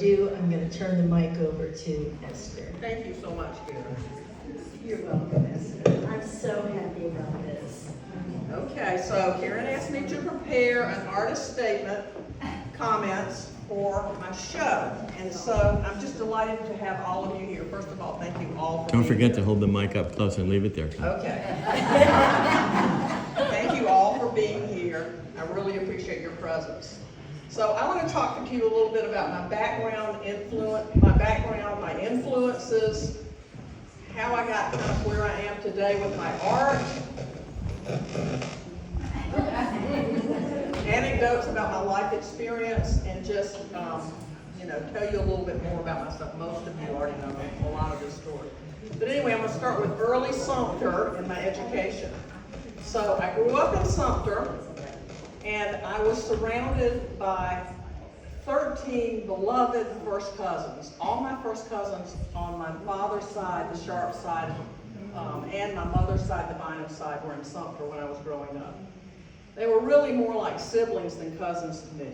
I'm going to turn the mic over to Esther. Thank you so much, Karen. You're welcome, Esther. I'm so happy about this. Okay, so Karen asked me to prepare an artist statement, comments for my show. And so I'm just delighted to have all of you here. First of all, thank you all for Don't being forget here. to hold the mic up close and leave it there. Okay. Thank you all for being here. I really appreciate your presence. So I want to talk to you a little bit about my background, my influences, how I got kind of where I am today with my art, anecdotes about my life experience, and just tell you a little bit more about myself. Most of you already know a lot of this story. But anyway, I'm going to start with early Sumter in my education. So I grew up in Sumter, and I was surrounded by 13 beloved first cousins. All my first cousins on my father's side, the Sharp side, and my mother's side, the Bynum side, were in Sumter when I was growing up. They were really more like siblings than cousins to me.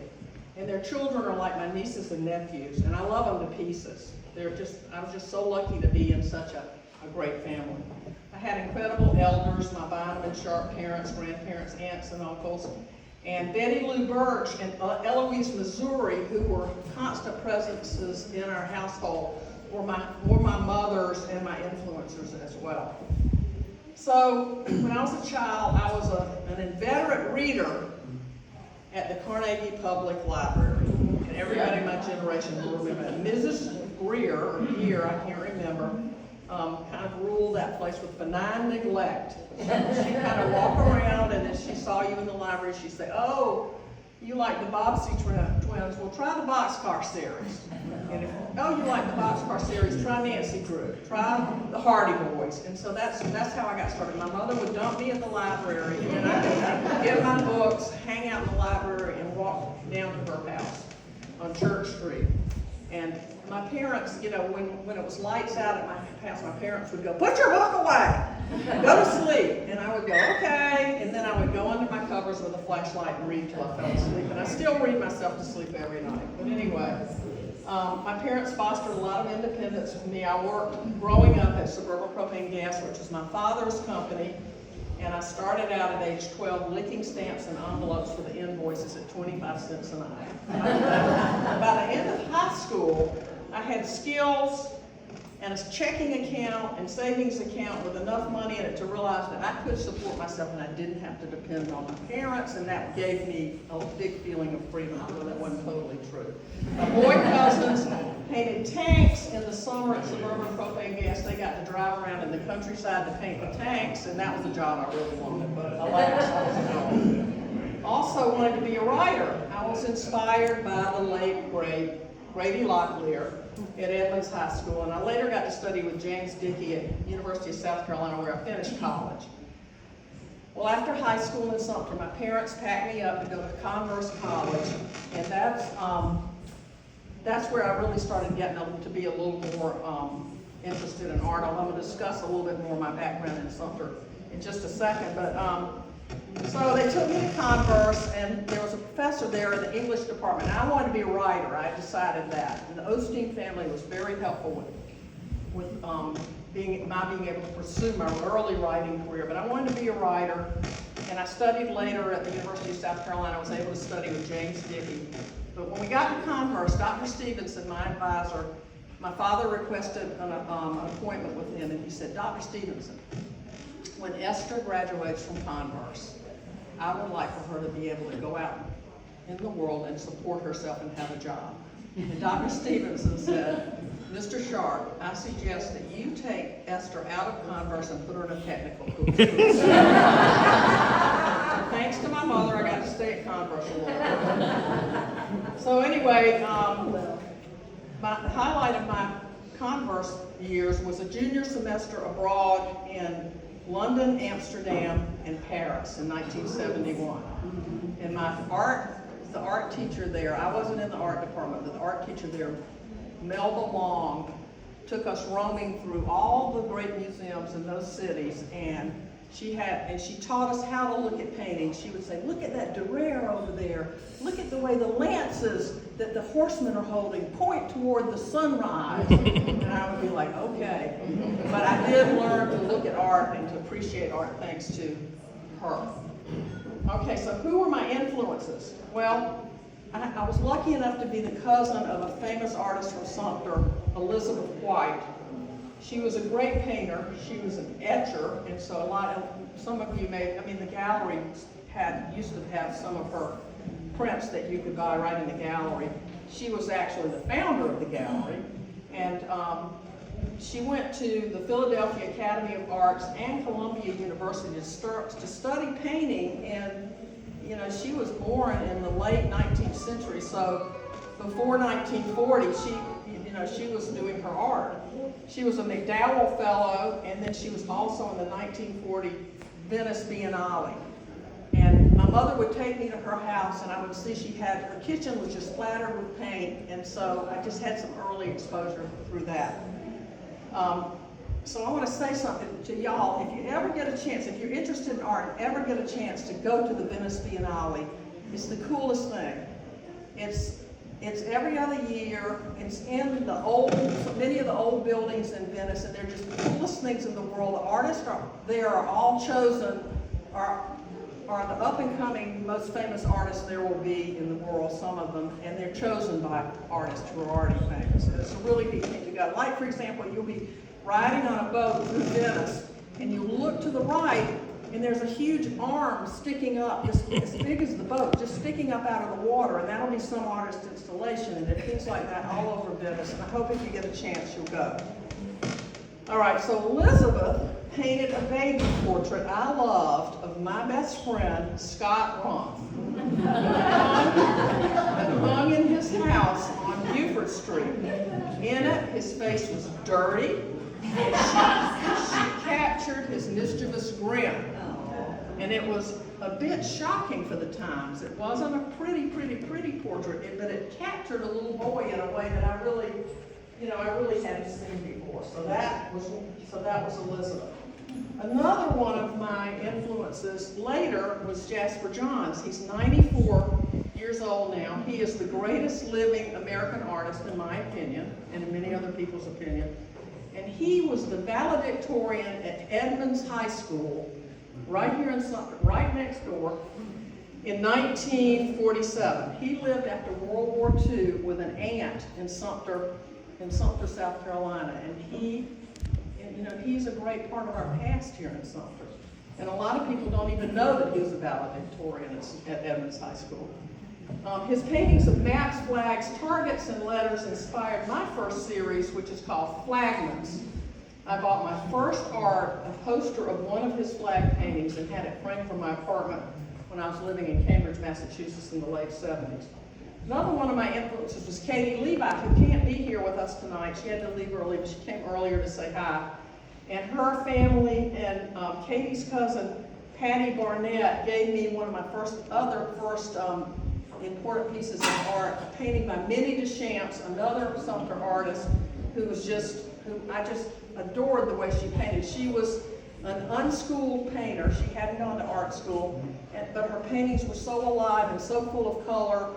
And their children are like my nieces and nephews, and I love them to pieces. I was just so lucky to be in such a great family. I had incredible elders, my Bynum and Sharp parents, grandparents, aunts, and uncles. And Betty Lou Birch and Eloise Missouri, who were constant presences in our household, were my mothers and my influencers as well. So when I was a child, I was an inveterate reader at the Carnegie Public Library. And everybody in my generation will remember that. Mrs. Greer, or Gear, I can't remember, kind of ruled that place with benign neglect. She'd kind of walk around, and if she saw you in the library, she'd say, "Oh, you like the Bobbsey twins? Well, try the Boxcar series. And if, oh, you like the Boxcar series? Try Nancy Drew. Try the Hardy Boys." And so that's how I got started. My mother would dump me at the library, and then I would get my books, hang out in the library, and walk down to her house on Church Street. And my parents, when it was lights out at my house, my parents would go, "Put your book away, go to sleep." And I would go, "Okay." And then I would go under my covers with a flashlight and read till I fell asleep. And I still read myself to sleep every night. But anyway, my parents fostered a lot of independence for me. I worked growing up at Suburban Propane Gas, which was my father's company. And I started out at age 12 licking stamps and envelopes for the invoices at 25 cents an hour. By the end of high school, I had skills and a checking account and savings account with enough money in it to realize that I could support myself and I didn't have to depend on my parents, and that gave me a big feeling of freedom, although that wasn't totally true. My boy cousins painted tanks in the summer at Suburban Propane Gas. They got to drive around in the countryside to paint the tanks, and that was a job I really wanted, but alas, I was gone. Also wanted to be a writer. I was inspired by the late, great Grady Locklear at Edmonds High School, and I later got to study with James Dickey at University of South Carolina, where I finished college. Well, after high school in Sumter, my parents packed me up to go to Converse College, and that's where I really started getting to be a little more interested in art. I'm going to discuss a little bit more my background in Sumter in just a second, but so they took me to Converse, and there was a professor there in the English department. I wanted to be a writer. I decided that. And the Osteen family was very helpful with being able to pursue my early writing career. But I wanted to be a writer, and I studied later at the University of South Carolina. I was able to study with James Dickey. But when we got to Converse, Dr. Stevenson, my advisor, my father requested an appointment with him, and he said, "Dr. Stevenson, when Esther graduates from Converse, I would like for her to be able to go out in the world and support herself and have a job." And Dr. Stevenson said, "Mr. Sharp, I suggest that you take Esther out of Converse and put her in a technical school." Thanks to my mother, I got to stay at Converse a little bit. So anyway, the highlight of my Converse years was a junior semester abroad in London, Amsterdam, and Paris in 1971. And the art teacher there, I wasn't in the art department, but the art teacher there, Melba Long, took us roaming through all the great museums in those cities, and and she taught us how to look at paintings. She would say, look at that Durer over there. Look at the way the lances that the horsemen are holding point toward the sunrise. And I would be like, okay. But I did learn to look at art and to appreciate art thanks to her. Okay, so who were my influences? Well, I was lucky enough to be the cousin of a famous artist from Sumter, Elizabeth White. She was a great painter. She was an etcher, and so some of you the gallery used to have some of her prints that you could buy right in the gallery. She was actually the founder of the gallery, and she went to the Philadelphia Academy of Arts and Columbia University to study painting, and she was born in the late 19th century, so before 1940, she was doing her art. She was a McDowell Fellow, and then she was also in the 1940 Venice Biennale. And my mother would take me to her house, and I would see her kitchen was just splattered with paint, and so I just had some early exposure through that. So I want to say something to y'all. If you ever get a chance, if you're interested in art and ever get a chance to go to the Venice Biennale, it's the coolest thing. It's every other year. It's in many of the old buildings in Venice, and they're just the coolest things in the world. The artists there are all chosen, are the up-and-coming, most famous artists there will be in the world, some of them, and they're chosen by artists who are already famous. And it's a really neat thing to go. Like, for example, you'll be riding on a boat through Venice, and you look to the right, and there's a huge arm sticking up, as big as the boat, just sticking up out of the water, and that'll be some artist installation, and there are things like that all over Venice, and I hope if you get a chance, you'll go. All right, so Elizabeth painted a baby portrait I loved of my best friend, Scott Rumpf, that hung in his house on Buford Street. In it, his face was dirty, and she captured his mischievous grin. And it was a bit shocking for the times. It wasn't a pretty portrait, but it captured a little boy in a way that I really hadn't seen before. So that was Elizabeth. Another one of my influences later was Jasper Johns. He's 94 years old now. He is the greatest living American artist in my opinion, and in many other people's opinion. And he was the valedictorian at Edmonds High School, right here in Sumter, right next door, in 1947. He lived after World War II with an aunt in Sumter, South Carolina, and he's a great part of our past here in Sumter. And a lot of people don't even know that he was a valedictorian at Edmonds High School. His paintings of maps, flags, targets, and letters inspired my first series, which is called Flagments. I bought my first art, a poster of one of his flag paintings, and had it framed from my apartment when I was living in Cambridge, Massachusetts in the late 70s. Another one of my influences was Katie Levi, who can't be here with us tonight. She had to leave early, but she came earlier to say hi. And her family and Katie's cousin, Patty Barnett, gave me one of my first important pieces of art, a painting by Minnie Deschamps, another Sumter artist who I just adored the way she painted. She was an unschooled painter. She hadn't gone to art school, but her paintings were so alive and so full of color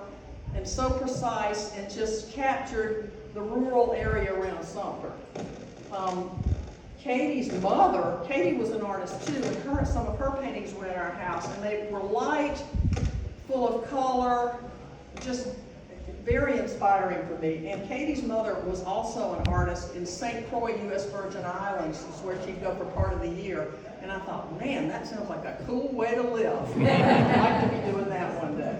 and so precise, and just captured the rural area around Sumter. Katie's mother, Katie was an artist too, and some of her paintings were in our house, and they were light, full of color, just very inspiring for me. And Katie's mother was also an artist in St. Croix, U.S. Virgin Islands, is where she'd go for part of the year. And I thought, man, that sounds like a cool way to live. I'd like to be doing that one day.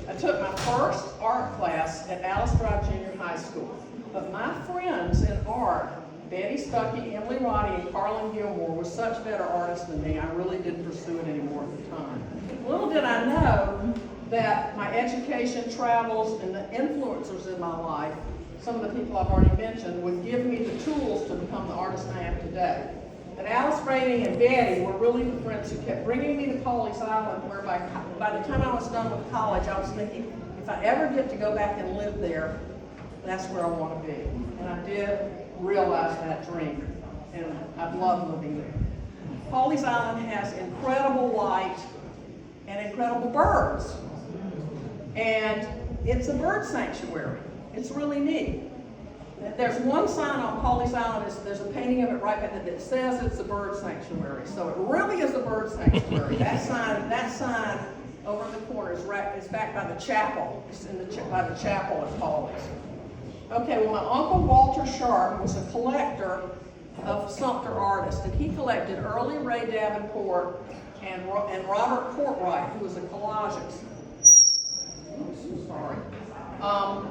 I took my first art class at Alice Drive Junior High School. But my friends in art, Betty Stuckey, Emily Roddy, and Carlin Gilmore, were such better artists than me, I really didn't pursue it anymore at the time. Little did I know that my education, travels, and the influencers in my life, some of the people I've already mentioned, would give me the tools to become the artist I am today. And Alice Brady and Betty were really the friends who kept bringing me to Pawleys Island, where by the time I was done with college, I was thinking, if I ever get to go back and live there, that's where I want to be. And I did realize that dream, and I've loved living there. Pawleys Island has incredible light and incredible birds. And it's a bird sanctuary. It's really neat. There's one sign on Pawleys Island, there's a painting of it right back there that says it's a bird sanctuary. So it really is a bird sanctuary. That sign over in the corner is back by the chapel. It's by the chapel at Pawleys. Okay, well, my Uncle Walter Sharp was a collector of Sumter artists, and he collected early Ray Davenport and Robert Courtwright, who was a collagist. I'm so sorry.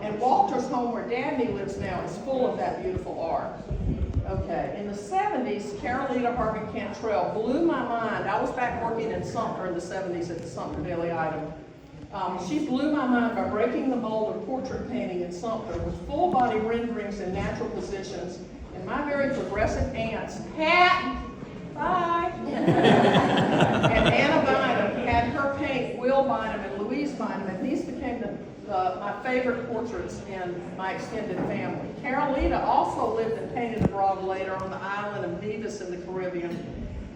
And Walter's home where Dabney lives now is full of that beautiful art. Okay, in the 70s, Carolina Harvey Cantrell blew my mind. I was back working in Sumter in the 70s at the Sumter Daily Item. She blew my mind by breaking the mold of portrait painting in Sumter with full body renderings in natural positions. And my very progressive aunts, Pat, bye, and Anna Bynum had her paint Will Bynum and Louise Bynum, and these became my favorite portraits in my extended family. Carolina also lived and painted abroad later on the island of Nevis in the Caribbean,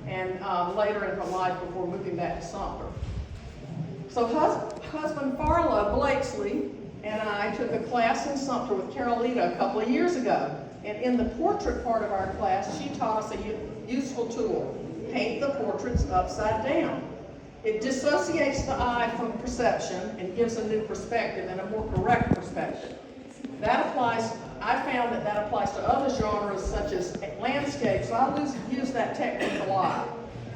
and later in her life before moving back to Sumter. So husband Farlow Blakesley and I took a class in Sumter with Carolina a couple of years ago. And in the portrait part of our class, she taught us a useful tool: paint the portraits upside down. It dissociates the eye from perception and gives a new perspective and a more correct perspective. I found that applies to other genres such as landscape, so I use that technique a lot.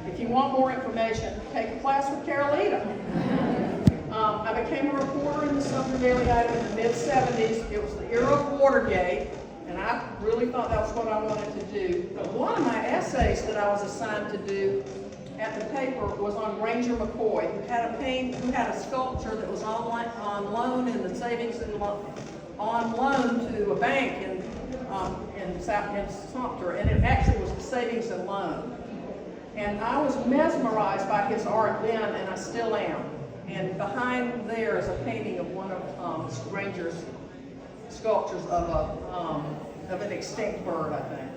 If you want more information, take a class with Carolina. I became a reporter in the Sumter Daily Item in the mid-70s. It was the era of Watergate, and I really thought that was what I wanted to do. But one of my essays that I was assigned to do at the paper was on Ranger McCoy, who had a sculpture that was on loan in the savings and on loan to a bank in Sumter, and it actually was a savings and loan. And I was mesmerized by his art then, and I still am. And behind there is a painting of one of Ranger's sculptures of an extinct bird, I think.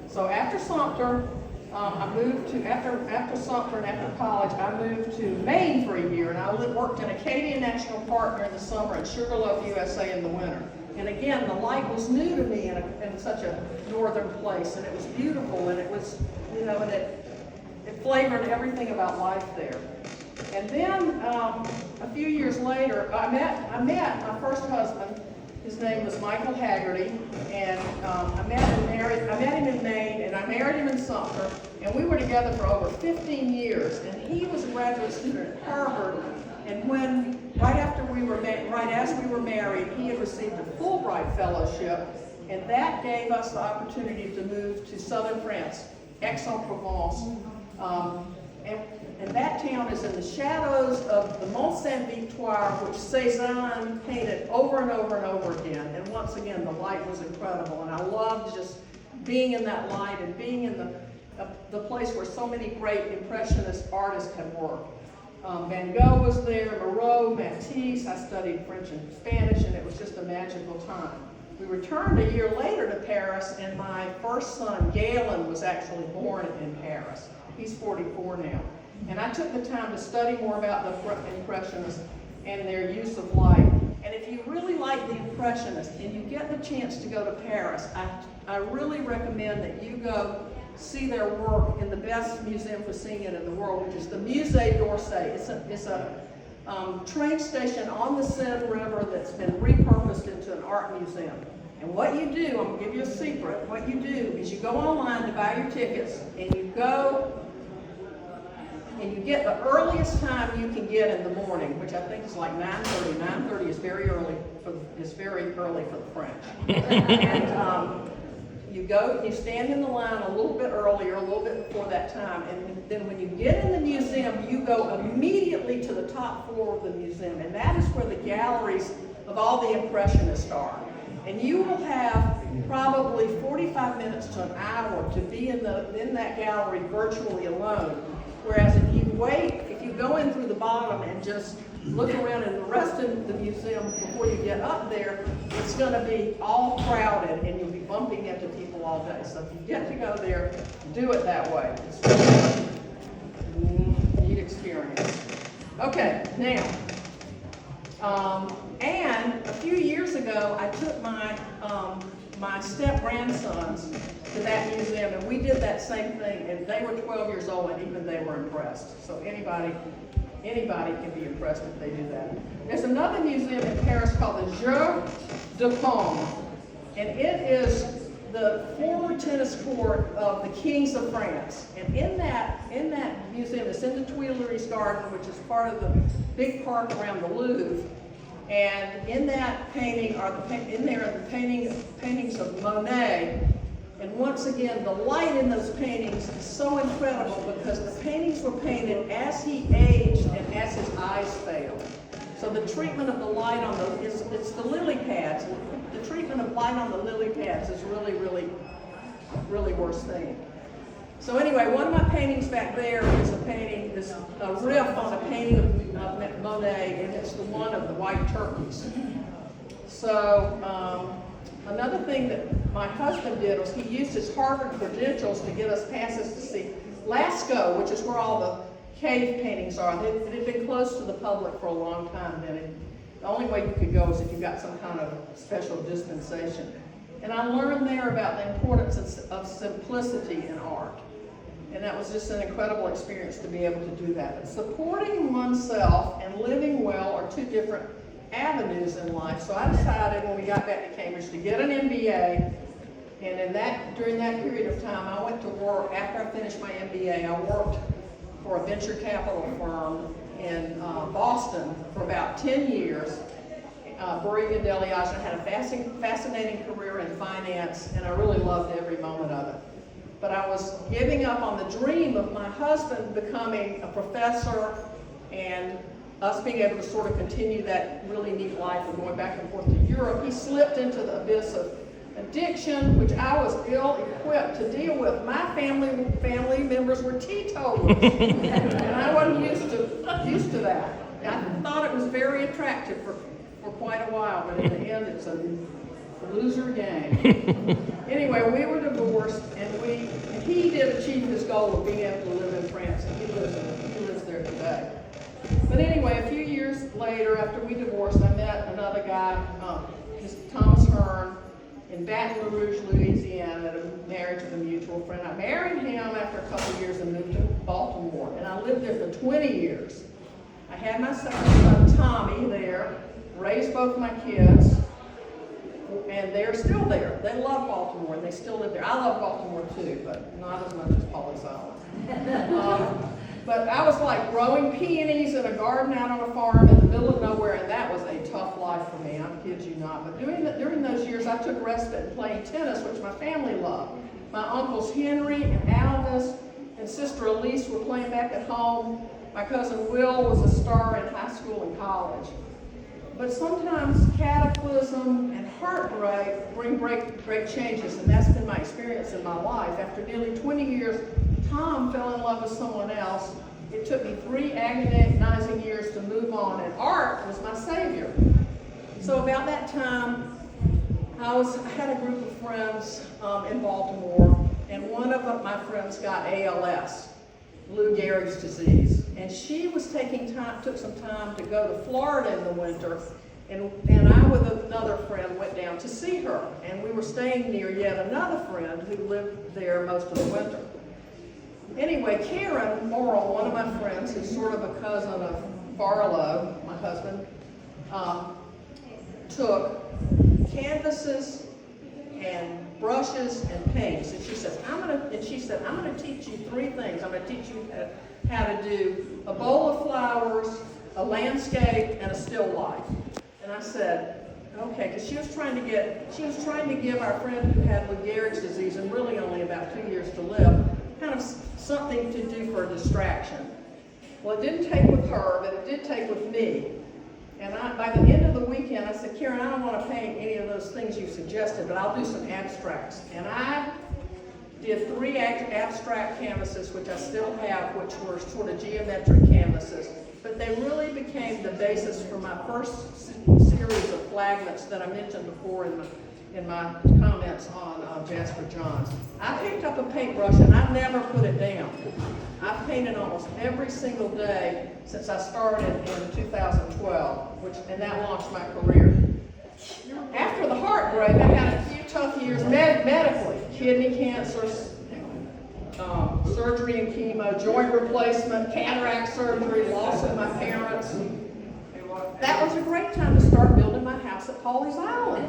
So after Sumter, after Sumter and after college, I moved to Maine for a year, and I worked in Acadia National Park during the summer and Sugarloaf, USA in the winter. And again, the light was new to me in such a northern place, and it was beautiful, and it was, and it flavored everything about life there. And then a few years later, I met my first husband. His name was Michael Haggerty, and I met him in Maine, and I married him in Sumter, and we were together for over 15 years. And he was a graduate student at Harvard, and right as we were married, he had received a Fulbright fellowship, and that gave us the opportunity to move to southern France, Aix-en-Provence. And that town is in the shadows of the Mont Saint-Victoire, which Cézanne painted over and over and over again. And once again, the light was incredible. And I loved just being in that light and being in the place where so many great Impressionist artists had worked. Van Gogh was there, Moreau, Matisse. I studied French and Spanish, and it was just a magical time. We returned a year later to Paris, and my first son, Galen, was actually born in Paris. He's 44 now. And I took the time to study more about the Impressionists and their use of light. And if you really like the Impressionists and you get the chance to go to Paris, I really recommend that you go see their work in the best museum for seeing it in the world, which is the Musée d'Orsay. It's a train station on the Seine River that's been repurposed into an art museum. And what you do, I'm going to give you a secret, what you do is you go online to buy your tickets, and you go and you get the earliest time you can get in the morning, which I think is like 9:30. 9:30 is very early for the French. And you go, you stand in the line a little bit earlier, a little bit before that time, and then when you get in the museum, you go immediately to the top floor of the museum, and that is where the galleries of all the Impressionists are. And you will have probably 45 minutes to an hour to be in that gallery virtually alone. Whereas if you go in through the bottom and just look around in the rest of the museum before you get up there, it's going to be all crowded and you'll be bumping into people all day. So if you get to go there, do it that way. Okay, now, and a few years ago, I took my step-grandsons to that museum, and we did that same thing, and they were 12 years old, and even they were impressed. So anybody can be impressed if they do that. There's another museum in Paris called the Jeux de Paume, and it is the former tennis court of the kings of France. And in that museum, it's in the Tuileries Garden, which is part of the big park around the Louvre. And in that painting are the paintings of Monet. And once again, the light in those paintings is so incredible because the paintings were painted as he aged and as his eyes failed. So the treatment of the light on those, it's the lily pads. The treatment of light on the lily pads is really, really, really worth seeing. So anyway, one of my paintings back there is a riff on a painting of Monet, and it's the one of the white turkeys. So another thing that my husband did was he used his Harvard credentials to get us passes to see Lascaux, which is where all the cave paintings are. It had been closed to the public for a long time, and the only way you could go is if you got some kind of special dispensation. And I learned there about the importance of simplicity in art. And that was just an incredible experience to be able to do that. But supporting oneself and living well are two different avenues in life. So I decided when we got back to Cambridge to get an MBA. And during that period of time, I went to work. After I finished my MBA, I worked for a venture capital firm in Boston for about 10 years. Brigham Deliage. I had a fascinating career in finance, and I really loved every moment of it. But I was giving up on the dream of my husband becoming a professor and us being able to sort of continue that really neat life of going back and forth to Europe. He slipped into the abyss of addiction, which I was ill-equipped to deal with. My family members were teetotalers, and I wasn't used to that. I thought it was very attractive for quite a while, but in the end, it's a loser game. Anyway, we were divorced, and he did achieve his goal of being able to live in France, and he lives there today. But anyway, a few years later, after we divorced, I met another guy, Thomas Hearn, in Baton Rouge, Louisiana, at a marriage of a mutual friend. I married him after a couple of years and moved to Baltimore, and I lived there for 20 years. I had my second son, Tommy, there, raised both my kids, and they're still there. They love Baltimore, and they still live there. I love Baltimore too, but not as much as Pawleys Island. But I was like growing peonies in a garden out on a farm in the middle of nowhere, and that was a tough life for me. I kid you not. But during those years, I took respite in playing tennis, which my family loved. My uncles Henry and Aldous and sister Elise were playing back at home. My cousin Will was a star in high school and college. But sometimes cataclysm and heartbreak bring great changes, and that's been my experience in my life. After nearly 20 years, Tom fell in love with someone else. It took me 3 agonizing years to move on, and art was my savior. So about that time, I had a group of friends in Baltimore, and one of my friends got ALS, Lou Gehrig's disease. And she was took some time to go to Florida in the winter, and I with another friend went down to see her. And we were staying near yet another friend who lived there most of the winter. Anyway, Karen Morrill, one of my friends, who's sort of a cousin of Barlow, my husband, took canvases and brushes and paints, and she said, I'm going to teach you 3 things. I'm going to teach you how to do a bowl of flowers, a landscape, and a still life. And I said, okay, because she was trying to give our friend who had Lou Gehrig's disease and really only about 2 years to live, kind of something to do for a distraction. Well, it didn't take with her, but it did take with me. And by the end of the weekend, I said, Karen, I don't want to paint any of those things you suggested, but I'll do some abstracts. And I did 3 abstract canvases, which I still have, which were sort of geometric canvases. But they really became the basis for my first series of flagments that I mentioned before in in my comments on Jasper Johns. I picked up a paintbrush and I never put it down. I've painted almost every single day since I started in 2012, and that launched my career. After the heartbreak, I had a few tough years medically, kidney cancer, surgery and chemo, joint replacement, cataract surgery, loss of my parents. That was a great time to start building my house at Pawleys Island.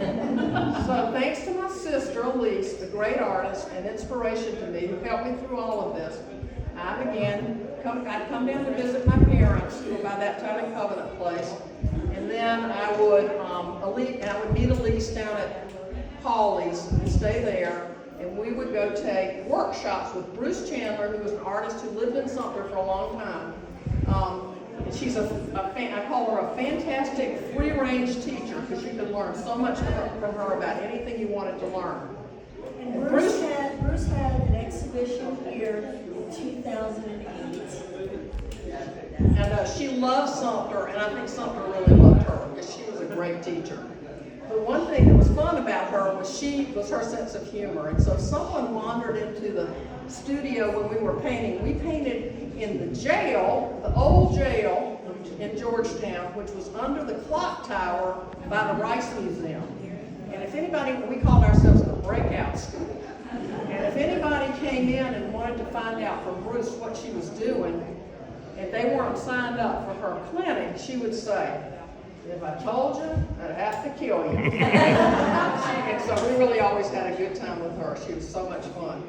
So thanks to my sister, Elise, the great artist and inspiration to me, who helped me through all of this, I'd come down to visit my parents, who were by that time in Covenant Place, and then I would meet Elise down at Pawleys and stay there, and we would go take workshops with Bruce Chandler, who was an artist who lived in Sumter for a long time. She's I call her a fantastic free-range teacher, because you can learn so much from her about anything you wanted to learn. And Bruce had an exhibition here in 2008. And she loved Sumter, and I think Sumter really loved her, because she was a great teacher. But one thing that was fun about her was her sense of humor. And so if someone wandered into the studio when we were painting, we painted in the jail, the old jail in Georgetown, which was under the clock tower by the Rice Museum. And if anybody, we called ourselves the breakout school. And if anybody came in and wanted to find out from Bruce what she was doing, if they weren't signed up for her clinic, she would say, "If I told you, I'd have to kill you." And so we really always had a good time with her. She was so much fun.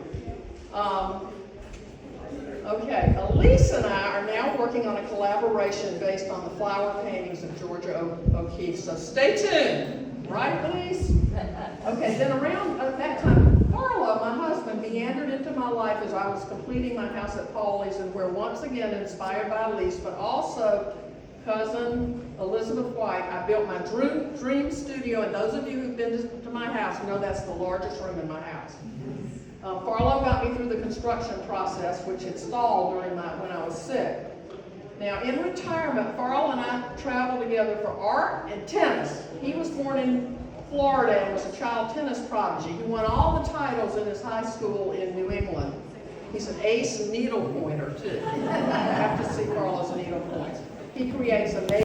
Okay, Elise and I are now working on a collaboration based on the flower paintings of Georgia O'Keeffe. So stay tuned, right, Elise? Okay, then around that time, Carlo, my husband, meandered into my life as I was completing my house at Pawleys, and we're once again inspired by Elise, but also cousin Elizabeth White. I built my dream studio, and those of you who've been to my house know that's the largest room in my house. Farlow got me through the construction process, which had stalled when I was sick. Now, in retirement, Farlow and I traveled together for art and tennis. He was born in Florida and was a child tennis prodigy. He won all the titles in his high school in New England. He's an ace needle pointer, too. I have to see Farlow's needle points. He creates amazing